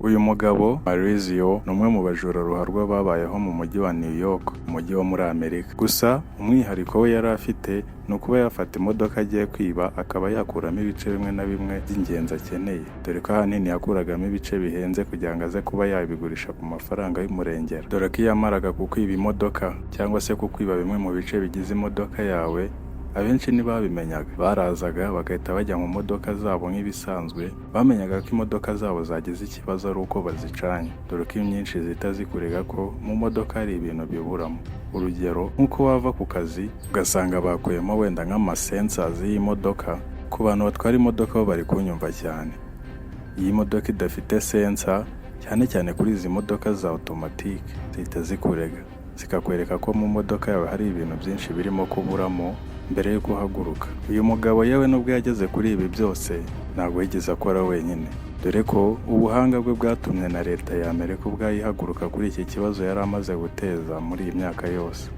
Uyu mugabo Mauricio ni umwe mu bajura ruharwa babayeho mu mujyi wa New York, umujyi wo muri Amerika. Gusa umwihariko we yari afite ni ukuba yafata imodoka agiye kwiba akaba yakuramo ibice bimwe na bimwe by'ingenzi akeneye, dore ko ahanini yakuragamo ibice bihenze kugira ngo aze kuba yabigurisha ku mafaranga y'umurengera. Dore ko iyo yamaraga kukwiba imodoka cyangwa se kukwiba bimwe mu bice bigize imodoka yawe, abenshi ntibabimenyaga. Barazaga bagahita bajya mu modoka zabo nk'ibisanzwe, bamenyaga ko imodoka zabo zagize ikibazo ari uko bazicanye, dore ko inyinshi zihita zikurega ko mu modoka hari ibintu biburamo. Urugero, nk'uko wava ku kazi ugasanga bakuyemo wenda nk'amasensazi y'imodoka. Ku bantu batwara imodoka bo bari kunyumva cyane, iyi modoka idafite sensa, cyane cyane kuri izi modoka za automatique, zihita zikurega zikakwereka ko mu modoka yawe hari ibintu byinshi birimo kuburamo mbere yo guhaguruka. Uyu mugabo yewe nubwo yageze kuri ibi byose ntabwo yigeze akora wenyine, dore ko ubuhanga bwe bwatumye na leta ya Amerika ubwayo ihaguruka kuri iki kibazo yari amaze guteza muri iyi myaka yose.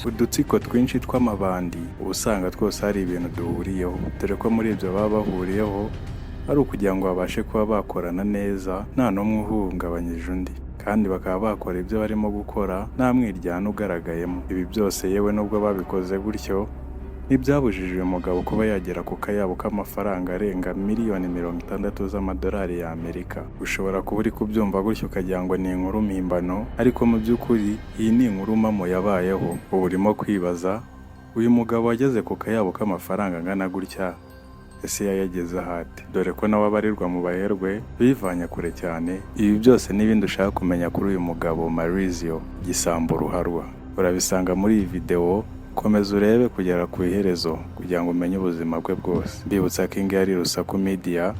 Udutsiko twinshi tw'amabandi uba usanga twose hari ibintu duhuriyeho, dore ko muri ibyo baba bahuriyeho ari ukugira ngo babashe kuba bakorana neza nta n'umwe uhungabanyije undi, kandi bakaba bakora ibyo barimo gukora nta mwiryane ugaragayemo. Ibi byose yewe nubwo babikoze gutyo ntibyabujije uyu mugabo kuba yagera ku kayabo k'amafaranga arenga miliyoni 60 z'amadolari ya Amerika. Ushobora kuba uri kubyumva gutyo ukagira ngo ni inkuru mpimbano, ariko mu by'ukuri iyi ni inkuru mpamo yabayeho. Ubu urimo kwibaza, uyu mugabo wageze ku kayabo k'amafaranga angana gutya ese yayageze hate? Dore ko nawe abarirwa mu baherwe bivanye kure cyane. Ibi byose n'ibindi ushaka kumenya kuri uyu mugabo Mauricio Gisambo ruharwa urabisanga muri iyi video. Komeza urebe kugera ku iherezo kugira ngo umenye ubuzima bwe bwose. Mbibutsa ko ingi ari Rusaku Media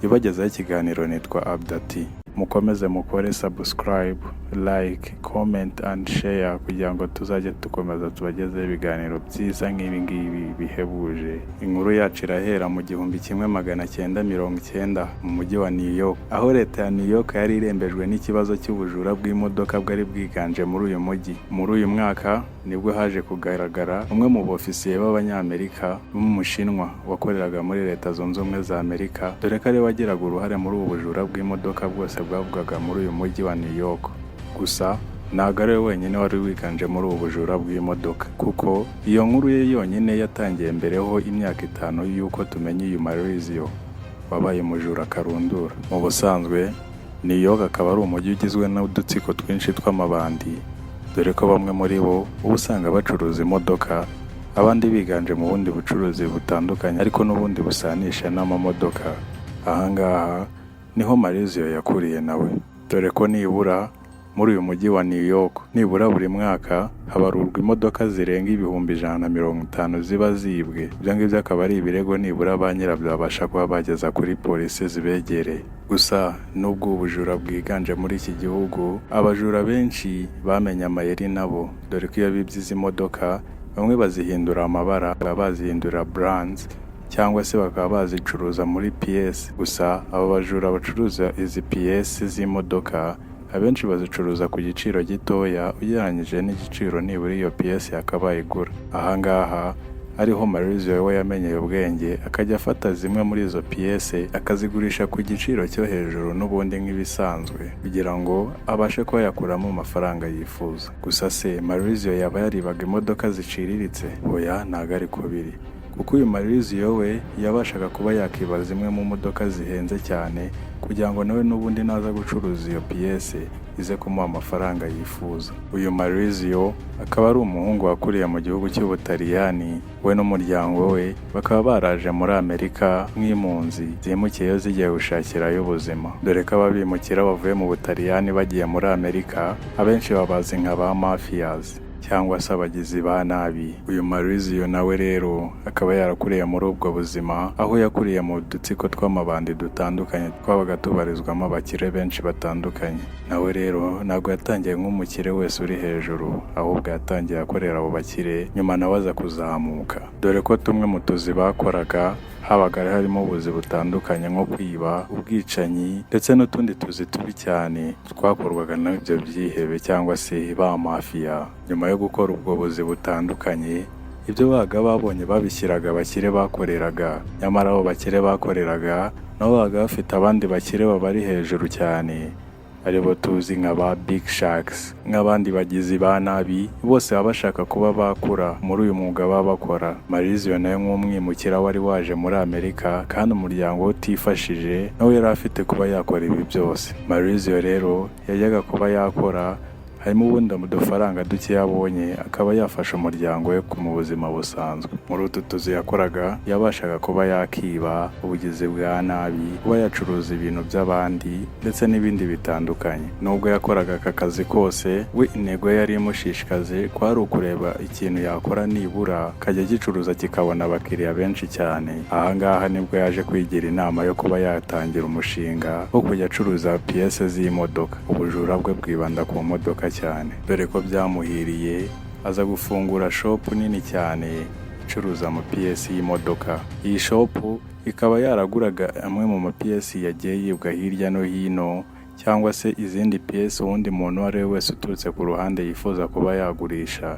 ibagezaho ikiganiro nitwa Abdati. Mukomeze mukore subscribe, like, comment and share kugira ngo tuzajye dukomeza tubagezeho ibiganiro byiza nk'ibi ngibi bihebuje. Inkuru yacu irahera mu 1990 mu mujyi wa New York, aho leta ya New York yari irembejwe n'ikibazo cy'ubujura bw'imodoka bwari bwiganje muri uyu mujyi. Muri uyu mwaka nibwo haje kugaragara umwe mu bofisiye b'Abanyamerika b'Umushinwa wakoreraga muri Leta Zunze Ubumwe za Amerika, dore ko ari wagiraga uruhare muri ubu bujura bw'imodoka bwose bwavugaga muri uyu mujyi wa New York. Gusa ntabwo ari we wenyine wari wiganje muri ubu bujura bw'imodoka, kuko iyo nkuru ye yonyine yatangiye mbereho imyaka 5 y'uko tumenye uyu Mauricio wabaye umujura karundura. Mu busanzwe New York akaba ari umujyi ugizwe n'udutsiko twinshi tw'amabandi, dore ko bamwe muri bo uba usanga bacuruza imodoka, abandi biganje mu bundi bucuruzi butandukanye ariko n'ubundi busanisha n'amamodoka. Ahangaha niho Mauricio yakuriye nawe, dore ko nibura muri uyu mujyi wa New York nibura buri mwaka habarurwa imodoka zirenga 150 ziba zibwe. Ibyo ngibyo akaba ari ibirego nibura ba nyirabyo babasha kuba bageza kuri polisi zibegereye. Gusa nubwo ubujura bwiganje muri iki gihugu, abajura benshi bamenye amayeri nabo, dore ko iyo bibye izi modoka bamwe bazihindura amabara, bazihindura brands, cyangwa se bakaba bazicuruza muri PS. Gusa abo bajura bacuruza izi PS z'imodoka abenshi bazicuruza ku giciro gitoya ugereranyije n'igiciro nibura iyo PS yakabaye igura. Ahangaha ariho Mauricio we yamenyeye ubwenge, akajya afata zimwe muri izo PS akazigurisha ku giciro cyo hejuru n'ubundi nk'ibisanzwe kugira ngo abashe kuba yakuramo amafaranga yifuza. Gusa se Mauricio yaba yaribaga imodoka ziciriritse? Oya, ntabwo ari ko biri, kuko uyu Mauricio we yabashaga kuba yakiba zimwe mu modoka zihenze cyane kugira ngo nawe n'ubundi naza gucuruza iyo PS ize kumuha amafaranga yifuza. Uyu Mauricio akaba ari umuhungu wakuriye mu gihugu cy'Ubutaliyani. We n'umuryango we bakaba baraje muri Amerika nk'impunzi zimukiyeyo zigiye gushakirayo ubuzima, dore ko ababimukira bavuye mu Butaliyani bagiye muri Amerika abenshi babazi nka ba mafias cyangwa se abagizi ba nabi. Uyu Mauricio nawe rero akaba yarakuriye muri ubwo buzima, aho yakuriye mu dutsiko tw'amabandi dutandukanye twabaga tubarizwamo abakire benshi batandukanye. Nawe rero ntabwo yatangiye nk'umukire wese uri hejuru, ahubwo yatangiye akorera abo bakire, nyuma nawe aza kuzamuka, dore ko tumwe mu tuzi bakoraga habaga harimo ubuzi butandukanye nko kwiba, ubwicanyi ndetse n'utundi tuzi tubi cyane twakorwaga n'ibyo byihebe cyangwa se ba mafia. Nyuma yo gukora ubwo buzi butandukanye ibyo babaga babonye babishyiraga abakire bakoreraga, nyamara abo bakire bakoreraga nabo babaga bafite abandi bakire babari hejuru cyane, aribo tuzi nka ba Big Sharks, nk'abandi bagizi ba nabi bose baba bashaka kuba bakura muri uyu mwuga baba bakora. Maurizio nawe nk'umwimukira wari waje muri Amerika kandi umuryango we utifashije, nawe yari afite kuba yakora ibi byose. Maurizio rero yajyaga kuba yakora, harimo ubundi udufaranga duke yabonye akaba yafasha umuryango we mu buzima busanzwe. Muri utu tuzi yakoraga yabashaga kuba yakiba, ubugizi bwa nabi, kuba yacuruza ibintu by'abandi ndetse n'ibindi bitandukanye. Nubwo yakoraga aka kazi kose, we intego yari imushishikaje kwari ukureba ikintu yakora nibura kajya gicuruza kikabona abakiriya benshi cyane. Ahangaha nibwo yaje kwigira inama yo kuba yatangira umushinga wo kujya acuruza piyese z'imodoka. Ubujura bwe bwibanda ku modoka cyane, dore ko byamuhiriye aza gufungura shopu nini cyane icuruza amapiyesi y'imodoka. Iyi shopu ikaba yaraguraga amwe mu mapiyesi yagiye yibwa hirya no hino, cyangwa se izindi piyesi uwundi muntu uwo ari we wese uturutse ku ruhande yifuza kuba yagurisha,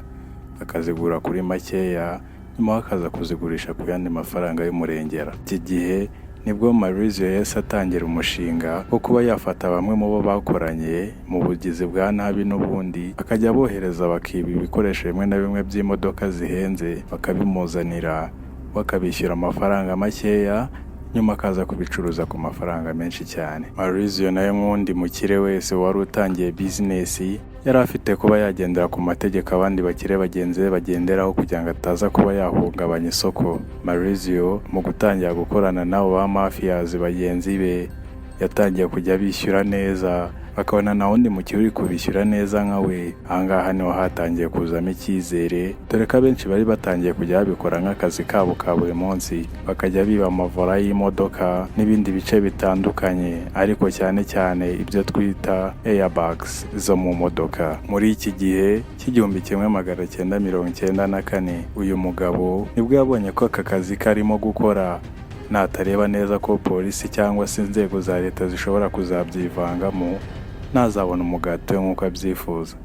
akazigura kuri makeya, nyuma akaza kuzigurisha ku yandi mafaranga y'umurengera. Iki gihe nibwo Maurizio yahise atangira umushinga wo kuba yafata bamwe mu bo bakoranye mu bugizi bwa nabi n'ubundi, akajya abohereza bakiba ibikoresho bimwe na bimwe by'imodoka zihenze, bakabimuzanira, bakabishyura amafaranga makeya, nyuma akaza kubicuruza ku mafaranga menshi cyane. Maurizio nawe nk'undi mukire wese wari utangiye bizinesi, yari afite kuba yagendera ku mategeko abandi bakire bagenzi be bagenderaho kugira ngo ataza kuba yahungabanya isoko. Maurizio mu gutangira gukorana n'abo ba mafiyazi bagenzi be, yatangiye kujya bishyura neza, bakabona na wundi mukire uri kubishyura neza nka we. Ahangaha niho hatangiye kuzamo icyizere, dore ko abenshi bari batangiye kujya babikora nk'akazi kabo ka buri munsi, bakajya biba amavora y'imodoka n'ibindi bice bitandukanye, ariko cyane cyane ibyo twita airbags zo mu modoka. Muri iki gihe cy'1994 uyu mugabo nibwo yabonye ko aka kazi karimo gukora natareba neza ko polisi cyangwa se inzego za leta zishobora kuzabyivangamo, ntazabona umugati we nk'uko abyifuza.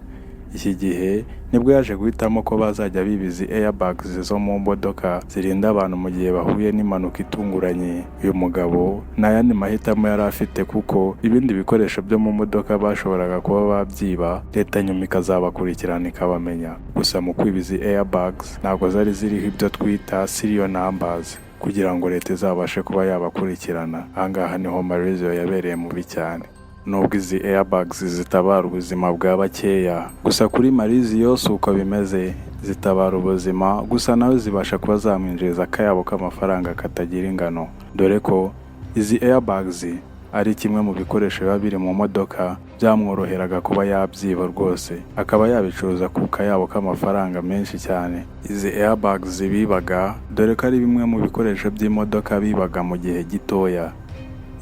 Iki gihe nibwo yaje guhitamo ko bazajya bibizi airbags zo mu modoka zirinda abantu mu gihe bahuye n'impanuka itunguranye. Uyu mugabo nta yandi mahitamo yari afite, kuko ibindi bikoresho byo mu modoka bashoboraga kuba babyiba, leta nyuma ikazabakurikirana ikabamenya. Gusa mu kwibiza airbags ntabwo zari ziriho ibyo twita serial numbers kugira ngo leta izabashe kuba yabakurikirana. Ahangaha niho Maurizio yabereye mubi cyane. Nubwo izi airbags zitabara ubuzima bwa bakeya, gusa kuri Maurizio si uko bimeze. Zitabara ubuzima gusa nawe zibasha kuba zamwinjiriza akayabo k'amafaranga katagira ingano, dore ko izi airbags ari kimwe mu bikoresho biba biri mu modoka byamworoheraga kuba yabyiba rwose, akaba yabicuruza ku kayabo k'amafaranga menshi cyane. Izi airbags bibaga, dore ko ari bimwe mu bikoresho by'imodoka bibaga mu gihe gitoya.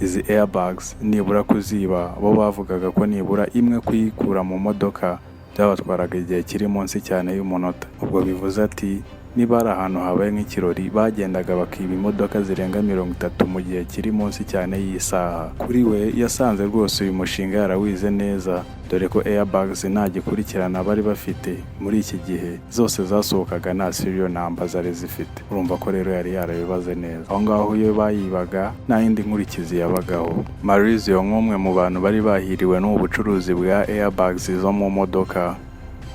Izi airbags nibura kuziba, bo bavugaga ko nibura imwe kuyikura mu modoka byabatwaraga igihe kiri munsi cyane y'umunota. Ubwo bivuze ati niba ari ahantu habaye nk'ikirori, bagendaga bakiba imodoka zirenga 30 mu gihe kiri munsi cyane y'isaha. Kuri we yasanze rwose uyu mushinga yarawize neza, dore ko airbags nta gikurikirana bari bafite muri iki gihe, zose zasohokaga nta serial number zari zifite. Urumva ko rero yari yarabibaze neza. Aho ngaho iyo bayibaga nta yindi nkurikizi yabagaho. Maurizio nk'umwe mu bantu bari bahiriwe n'ubu bucuruzi bwa airbags zo mu modoka,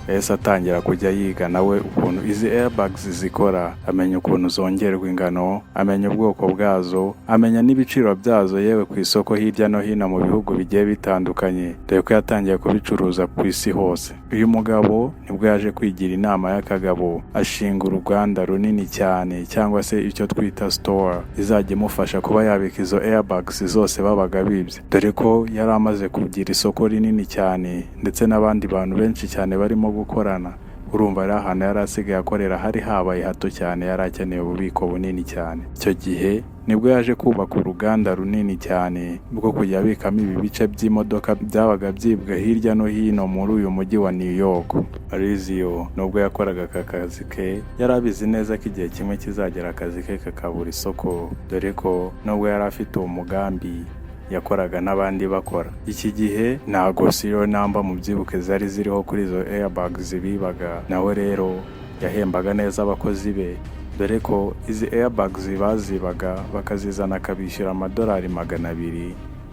yahise atangira kujya yiga nawe ukuntu izi airbags zikora, amenya ukuntu zongerwa ingano, amenya ubwoko bwazo, amenya n'ibiciro byazo yewe ku isoko hirya no hino mu bihugu bigiye bitandukanye, dore ko yatangiye kubicuruza ku isi hose. Uyu mugabo nibwo yaje kwigira inama y'akagabo, ashinga uruganda runini cyane cyangwa se icyo twita store, izajya imufasha kuba yabika izo airbags zose babaga bibye, dore ko yari amaze kugira isoko rinini cyane ndetse n'abandi bantu benshi cyane barimo gukorana. Urumva ari ahantu yari asigaye akorera hari habaye hato cyane, yari akeneye ububiko bunini cyane. Icyo gihe nibwo yaje kubaka uruganda runini cyane bwo kujya abikamo ibi bice by'imodoka byabaga byibwa hirya no hino muri uyu mujyi wa New York. Maurizio nubwo yakoraga aka kazi ke, yari abizi neza ko igihe kimwe kizagera akazi ke kakabura isoko, dore ko nubwo yari afite uwo mugambi yakoraga n'abandi bakora. Iki gihe ntago serial number mu byibuke zari ziriho kuri izo airbags bibaga, nawe rero yahembaga neza abakozi be, dore ko izi airbags bazibaga bakazizana akabishyura amadolari 200,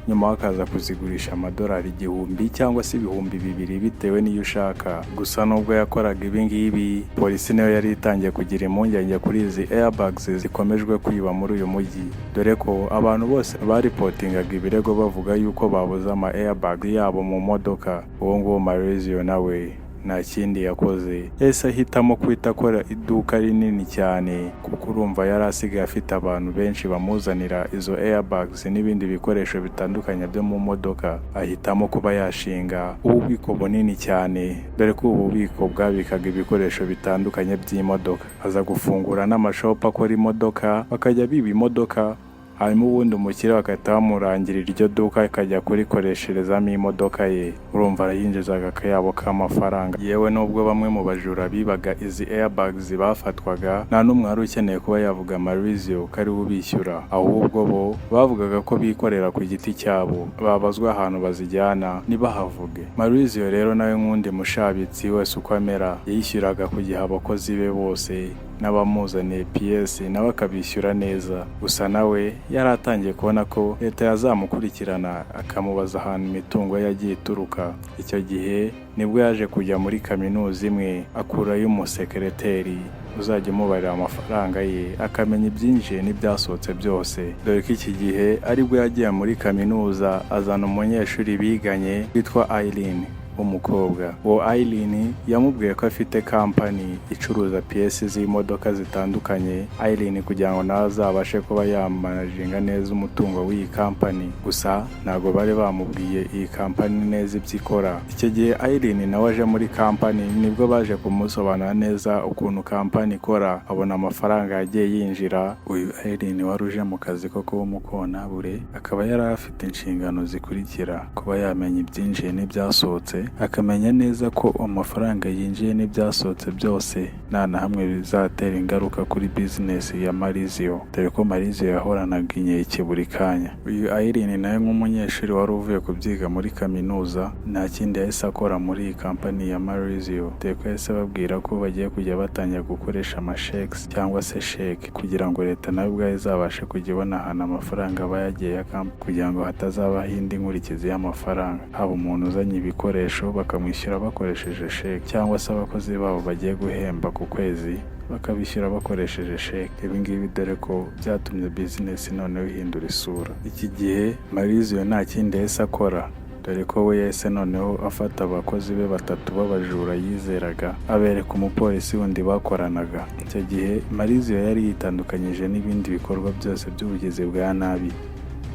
nyuma bakaza kuzigurisha amadolari 1000 cyangwa se ibihumbi 2000 bitewe n'iyo ushaka. Gusa nubwo yakoraga ibi ngibi, polisi nayo yari itangiye kugira impungenge kuri izi airbags zikomejwe kwiba muri uyu mujyi, dore ko abantu bose baripotingaga ibirego bavuga yuko babuze ama airbag yabo mu modoka. Uwo nguwo Maurizio nawe nta kindi yakoze, yahise ahitamo kwita akora iduka rinini cyane, kuko urumva yari asigaye afite abantu benshi bamuzanira izo airbags n'ibindi bikoresho bitandukanye byo mu modoka. Ahitamo kuba yashinga ububiko bunini cyane, dore ko ubu bubiko bwabikaga ibikoresho bitandukanye by'imodoka. Aza gufungura n'amashopu akora imodoka, bakajya biba imodoka, hanyuma ubundi umukire bagahita bamurangirira iryo duka akajya kurikoresherezamo imodoka ye. Urumva arayinjizaga akayabo k'amafaranga. Yewe nubwo bamwe mu bajura bibaga izi airbags bafatwaga, nta n'umwe wari ukeneye kuba yavuga Maurizio ko ari ubishyura, ahubwo bo bavugaga ko bikorera ku giti cyabo, babazwa ahantu bazijyana ntibahavuge. Maurizio rero nawe nk'undi mushabitsi wese uko amera, yishyuraga ku gihe abakozi be bose n'abamuzaniye PS nawe akabishyura neza. Gusa nawe yari atangiye kubona ko leta yazamukurikirana akamubaza ahantu imitungo ye yagiye ituruka. Icyo gihe nibwo yaje kujya muri kaminuza imwe akurayo umusekereteri uzajya umubarira amafaranga ye, akamenya ibyinjiye n'ibyasohotse byose. Dore ko iki gihe aribwo yagiye muri kaminuza azana umunyeshuri biganye witwa Eileen umukobwa. Uwo Eileen yamubwiye ko afite kampani icuruza PS z'imodoka zitandukanye. Eileen kugira ngo nawe azabashe kuba yamanaginga neza umutungo w'iyi kampani, gusa ntago bari bamubwiye iyi kampani neza ibyo ikora. Icyo gihe Eileen nawe aje muri kampani, nibwo baje kumusobanura neza ukuntu kampani ikora, abona amafaranga yagiye yinjira. Uyu Eileen wari uje mu kazi ko kuba umukontabure, akaba yari afite inshingano zikurikira: kuba yamenya ibyinjiye n'ibyasohotse, akamenya neza ko amafaranga yinjiye n'ibyasohotse byose nta na hamwe bizatera ingaruka kuri business ya Maurizio, dore ko Maurizio yahoranaga inkeke buri kanya. Uyu Eileen nawe nk'umunyeshuri wari uvuye kubyiga muri kaminuza, nta kindi yahise akora muri iyi kampani ya Maurizio, dore ko yahise babwira ko bagiye kujya batangira gukoresha amashekes cyangwa se sheke, kugira ngo leta nawe ubwayo izabashe kujya ibona ahantu amafaranga aba yagiye ya kampani, kugira ngo hatazabaho indi nkurikizi y'amafaranga. Haba umuntu uzanye ibikoresho bakamwishyura bakoresheje sheke, cyangwa se abakozi babo bagiye guhemba ku kwezi bakabishyura bakoresheje sheke. Ibi ngibi dore ko byatumye business noneho ihindura isura. Iki gihe Maurizio nta kindi yahise akora, dore ko we yahise noneho afata abakozi be 3 b'abajura yizeraga, abereka umupolisi wundi bakoranaga. Icyo gihe Maurizio yari yitandukanyije n'ibindi bikorwa byose by'ubugizi bwa nabi,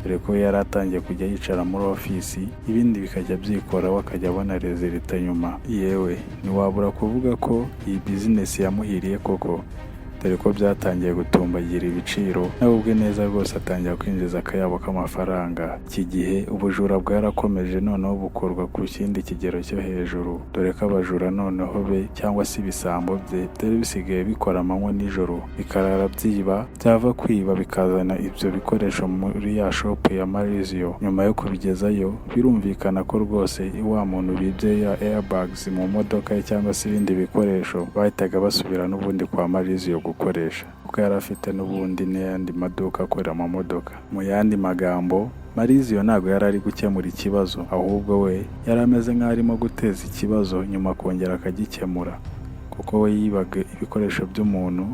dore ko yari atangiye kujya yicara muri ofisi, ibindi bikajya byikora bakajya abona resulta nyuma. Yewe ntiwabura kuvuga ko iyi business yamuhiriye koko, dore ko byatangiye gutumbagira ibiciro, nawe ubwe neza rwose atangira kwinjiza akayabo k'amafaranga. Iki gihe ubujura bwarakomeje noneho bukorwa ku kindi kigero cyo hejuru, dore ko abajura noneho be cyangwa se ibisambo bye dore bisigaye bikora amanywa nijoro, bikarara byiba, byava kwiba bikazana ibyo bikoresho muri ya shop ya Maurizio. Nyuma yo kubigezayo, birumvikana ko rwose wa muntu bibye ya airbags mu modoka ye cyangwa se ibindi bikoresho bahitaga basubira n'ubundi kwa Maurizio gukoresha, kuko yari afite n'ubundi n'ayandi maduka akorera mu modoka. Mu yandi magambo, Maurizio ntabwo yari ari gukemura ikibazo, ahubwo we yari ameze nk'aho arimo guteza ikibazo nyuma akongera akagikemura, kuko we yibaga ibikoresho by'umuntu,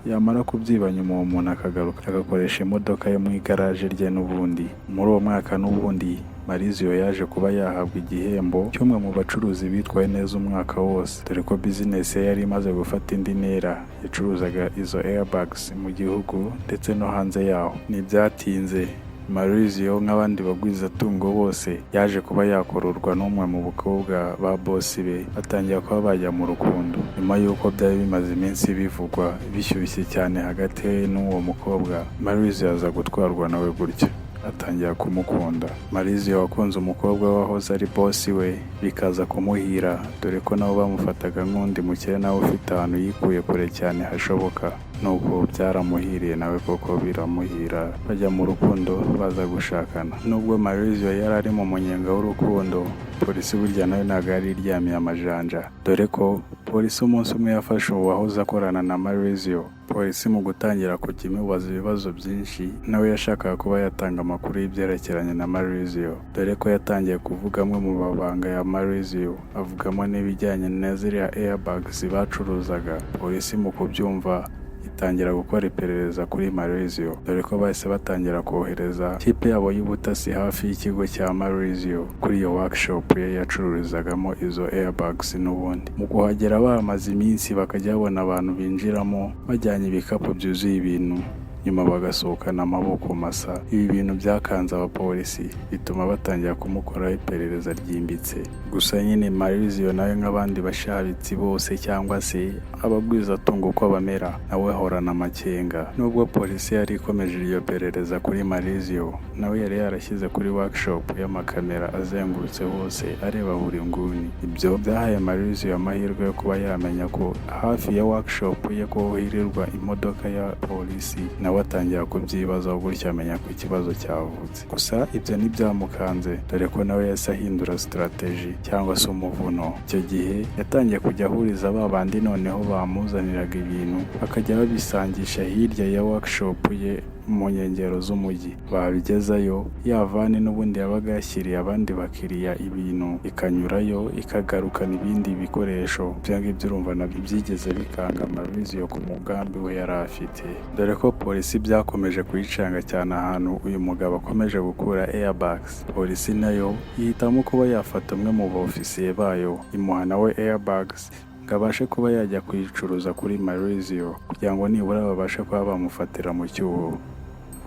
yamara kubyiba nyuma uwo muntu akagaruka agakoresha imodoka yo mu igaraje rye. N'ubundi muri uwo mwaka n'ubundi Maurizio yaje kuba yahabwa igihembo cy'umwe mu bacuruzi bitwaye neza umwaka wose, dore ko business ye yari imaze gufata indi ntera, yacuruzaga izo airbags mu gihugu ndetse no hanze yaho. Ntibyatinze Maurizio nk'abandi bagwizatungo bose yaje kuba yakororwa n'umwe mu bakobwa ba boss be, batangira kuba bajya mu rukundo. Nyuma y'uko byari bimaze iminsi bivugwa bishyushye cyane hagati ye n'uwo mukobwa, Maurizio aza gutwarwa nawe gutyo, atangira kumukunda. Maurizio wakunze umukobwa wahoze ari boss we bikaza kumuhira, dore ko nabo bamufataga nk'undi mukire nawe ufite ahantu yikuye kure cyane hashoboka. nuko byaramuhiriye nawe koko biramuhira bajya mu rukundo baza gushakana. Nubwo Maurizio yari ari mu munyenga w'urukundo, polisi burya nayo ntabwo yari iryamiye amajanja, dore ko polisi umunsi umwe yafashe uwahoze akorana na Maurizio. Polisi mu gutangira kujya imubaza ibibazo byinshi, nawe yashakaga kuba yatanga amakuru y'ibyerekeranye na Maurizio, dore ko yatangiye kuvuga amwe mu mabanga ya Maurizio, avugamo n'ibijyanye na ziriya airbags bacuruzaga. Polisi mu kubyumva itangira gukora iperereza kuri Maurizio, dore ko bahise batangira kohereza kipe yabo y'ubutasi hafi y'ikigo cya Maurizio kuri iyo workshop ye yacururizagamo izo airbags. N'ubundi mu kuhagera bamaze iminsi bakajya babona abantu binjiramo bajyanye ibikapu byuzuye ibintu, nyuma bagasohokana amaboko masa. Ibi bintu byakanze abapolisi bituma batangira kumukoraho iperereza ryimbitse. Gusa nyine Maurizio nawe nk'abandi bashabitsi bose cyangwa se abagwizatungo uko bamera, nawe ahorana amakenga. Nubwo polisi yari ikomeje iyo perereza kuri Maurizio, nawe yari yarashyize kuri workshop y'amakamera azengurutse hose areba buri nguni. Ibyo byahaye Maurizio amahirwe yo kuba yamenya ko hafi ya workshop ye ko hirirwa imodoka ya polisi, nawe atangira kubyibazaho gutya amenya ko ikibazo cyavutse. Gusa ibyo ntibyamukanze, dore ko nawe yahise ahindura strategy cyangwa se umuvuno. Icyo gihe yatangiye kujya ahuriza ba bandi noneho bamuzaniraga ibintu bakajya babisangisha hirya ya workshop ye mu nkengero z'umujyi. Babigezayo ya vani n'ubundi yabaga yashyiriye abandi bakiriya ibintu ikanyurayo ikagarukana ibindi bikoresho. Ibyo ngibyo urumva nabyo byigeze bikanga Maurizio ku mugambi we yari afite, dore ko polisi byakomeje kuyicanga cyane ahantu uyu mugabo akomeje gukura airbags. Polisi nayo yihitamo kuba yafata umwe mu baofisiye bayo imuha nawe airbags ngo abashe kuba yajya kuyicuruza kuri Maurizio kugira ngo nibura babashe kuba bamufatira mu cyuho.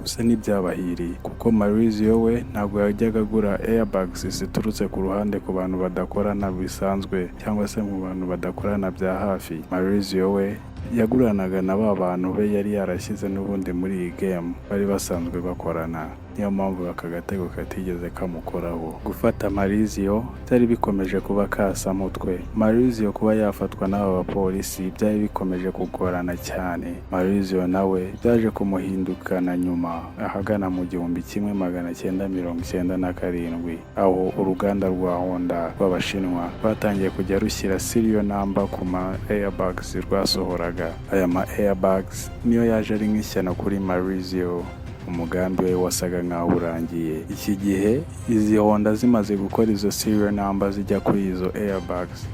Gusa ntibyabahiriye kuko Maurizio we ntabwo yajyaga agura airbags ziturutse ku ruhande ku bantu badakorana bisanzwe cyangwa se mu bantu badakorana bya hafi. Maurizio we yaguranaga na ba bantu be yari yarashyize n'ubundi muri iyi game bari basanzwe bakorana. Niyo mpamvu aka gatego katigeze kamukoraho. Gufata Maurizio byari bikomeje kuba kasa mutwe. Maurizio kuba yafatwa n'aba bapolisi byari bikomeje kugorana cyane. Maurizio nawe byaje kumuhindukana nyuma ahagana mu 1997, aho uruganda rwa Honda rw'Abashinwa rwatangiye kujya rushyira serial number ku ma airbags rwasohoraga. Aya ma airbags niyo yaje ari nk'ishyano kuri Maurizio. Umugambi we wasaga nkaho urangiye. Iki gihe izi Honda zimaze gukora izo serial number zijya kuri izo airbags,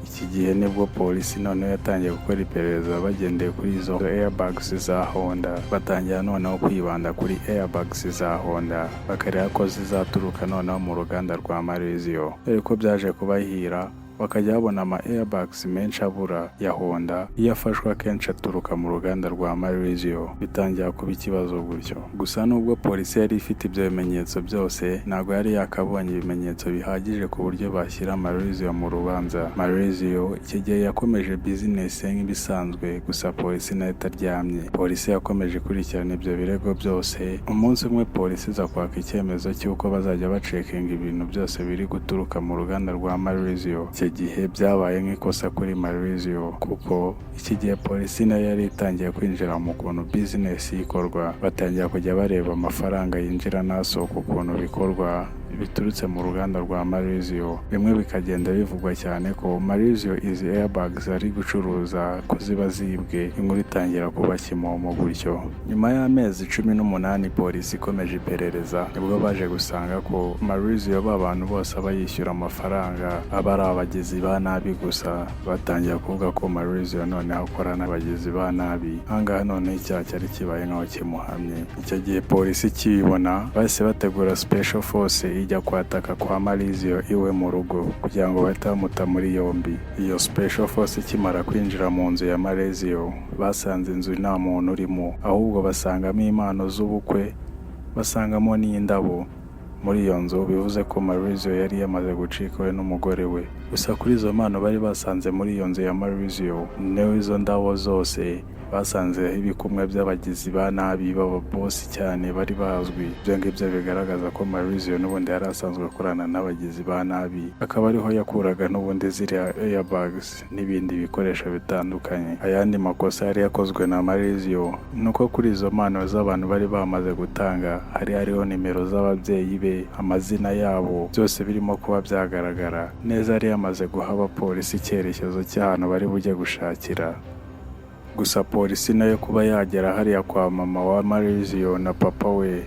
iki gihe nibwo polisi noneho yatangiye gukora iperereza bagendeye kuri izo airbags za Honda. Batangira noneho kwibanda kuri airbags za Honda bakareba ko zizaturuka noneho mu ruganda rwa Maurizio, dore ko byaje kubahira bakajya babona ama airbags menshi abura ya Honda iyo afashwe akenshi aturuka mu ruganda rwa Maurizio. Bitangira kuba ikibazo gutyo. Gusa nubwo polisi yari ifite ibyo bimenyetso byose, ntabwo yari yakabonye ibimenyetso bihagije ku buryo bashyira Maurizio mu rubanza. Maurizio iki gihe yakomeje business ye nk'ibisanzwe, gusa polisi nayo itaryamye. Polisi yakomeje ikurikirana ibyo birego byose. Umunsi umwe polisi iza kwaka icyemezo cy'uko bazajya bacekinga ibintu byose biri guturuka mu ruganda rwa Maurizio. Gihe byabaye nk'ikosa kuri Maurizio kuko iki gihe polisi nayo yari itangiye kwinjira mu kuntu business ikorwa. Batangira kujya bareba amafaranga yinjira n'asohoka ukuntu bikorwa biturutse mu ruganda rwa Maurizio. Bimwe bikagenda bivugwa cyane ko Maurizio izi airbags ari gucuruza ko ziba zibwe. Inkuru itangira kuba kimomo gutyo. Nyuma y'amezi 18 polisi ikomeje iperereza, nibwo baje gusanga ko Maurizio b'abantu bose abayishyura amafaranga aba ari abagizi ba nabi gusa. Batangira kuvuga ko Maurizio noneho akora n'abagizi ba nabi. Ahangaha noneho icyaha cyari kibaye nkaho kimuhamye. Icyo gihe polisi kibona bahise bategura special force ijya kwataka kwa Maurizio iwe mu rugo kugira ngo bahite bamuta muri yombi. Iyo special force ikimara kwinjira mu nzu ya Maurizio, basanze inzu nta muntu urimo, ahubwo basangamo impano z'ubukwe, basangamo n'indabo muri iyo nzu. Bivuze ko Maurizio yari yamaze gucika we n'umugore we. Gusa kuri izo mpano bari basanze muri iyo nzu ya Maurizio, niyo izo ndabo zose basanze ibikumwe by'abagizi ba nabi b'ababosi cyane bari bazwi. Ibyo ngibyo bigaragaza ko Maurizio n'ubundi yari asanzwe akorana n'abagizi ba nabi, akaba ariho yakuraga n'ubundi ziriya airbags n'ibindi bikoresho bitandukanye. Ayandi makosa yari yakozwe na Maurizio nuko kuri izo mpano z'abantu bari bamaze gutanga hariho nimero z'ababyeyi be, amazina yabo, byose birimo kuba byagaragara neza. Yari yamaze guha abapolisi icyerekezo cy'ahantu bari bujye gushakira. Gusa polisi nayo kuba yagera hariya kwa mama wa Maurizio na papa we,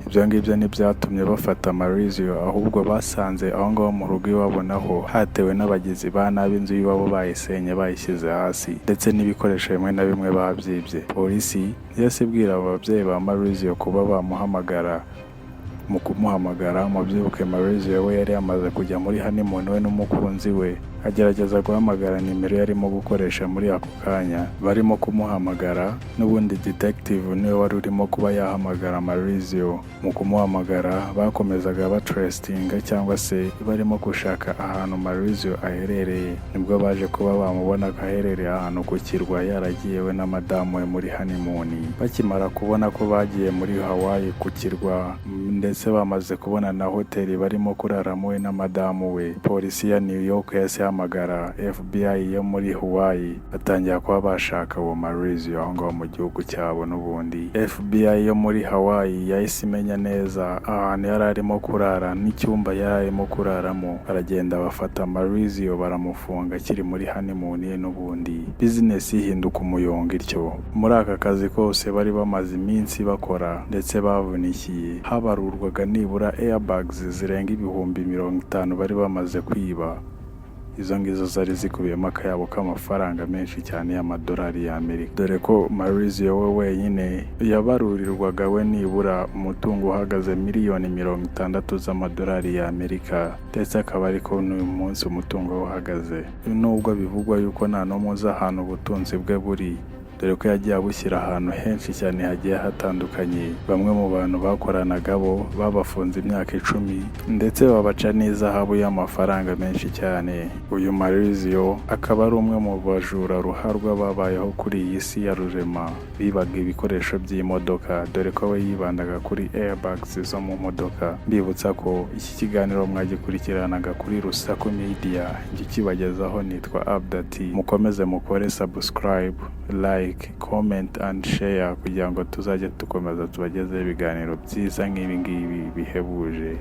ibyo ngibyo ntibyatumye bafata Maurizio, ahubwo basanze aho ngaho mu rugo iwabo naho hatewe n'abagizi ba nabi. Inzu y'iwabo bayisenye, bayishyize hasi, ndetse n'ibikoresho bimwe na bimwe babyibye. Polisi yahise ibwira ababyeyi ba Maurizio kuba bamuhamagara. Mu kumuhamagara, mubyibuke Maurizio we yari yamaze kujya muri honeymoon we n'umukunzi we, agerageza guhamagara nimero yarimo gukoresha muri ako kanya. Barimo kumuhamagara, n'ubundi detective niwe wari urimo kuba yahamagara Maurizio. Mu kumuhamagara bakomezaga batrustinga cyangwa se barimo gushaka ahantu Maurizio aherereye. Nibwo baje kuba bamubona aherereye ahantu ku kirwa, yaragiye we na madamu we muri honeymoon. Bakimara kubona ko bagiye muri Hawaii ku kirwa, ndetse bamaze kubona na hoteli barimo kuraramo we na madamu we, polisi ya New York yahise ihamagara FBI yo muri Hawaii, batangira kuba bashaka uwo Maurizio aho ngaho mu gihugu cyabo. N'ubundi FBI yo muri Hawaii yahise imenya neza ahantu yari arimo kurara n'icyumba yari arimo kuraramo, baragenda bafata Maurizio baramufunga akiri muri honeymoon ye. N'ubundi business ihinduka umuyonga ityo. Muri aka kazi kose bari bamaze iminsi bakora ndetse bavunikiye, habarurwaga nibura airbags zirenga 50,000 bari bamaze kwiba. Izo ngizo zari zikubiyemo akayabo k'amafaranga menshi cyane y'amadolari y'Amerika, dore ko Maurizio we wenyine yabarurirwaga we nibura umutungo uhagaze miliyoni 60 z'amadolari y'Amerika, ndetse akaba ariko n'uyu munsi umutungo uhagaze. Nubwo bivugwa yuko nta n'umwe uzi ahantu ubutunzi bwe buri, dore ko yagiye abushyira ahantu henshi cyane hagiye hatandukanye. Bamwe mu bantu bakoranaga bo babafunze imyaka 10 ndetse babaca n'izahabu y'amafaranga menshi cyane. Uyu Maurizio akaba ari umwe mu bajura ruharwa babayeho kuri iyi si ya rurema, bibaga ibikoresho by'imodoka, dore ko we yibandaga kuri airbags zo mu modoka. Mbibutsa ko iki kiganiro mwagikurikiranaga kuri Rusaku Media, njye kibagezaho nitwa Abdati. Mukomeze mukore subscribe, like, comment and share kugira ngo tuzajye dukomeza tubagezeho ibiganiro byiza nk'ibi ngibi bihebuje.